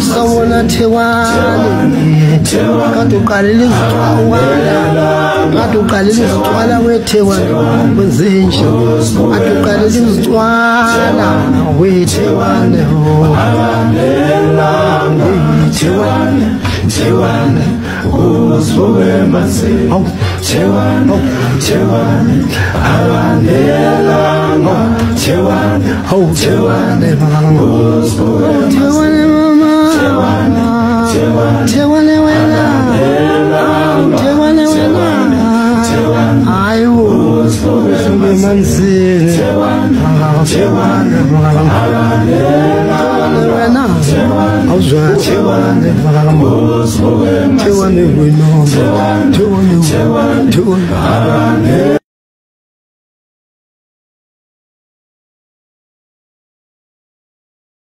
Sawona Tewani, Katukalili Twala, with Tewani, with Zinch, Katukalili Twala, with Tewani, who's for my say, Tewani, I was for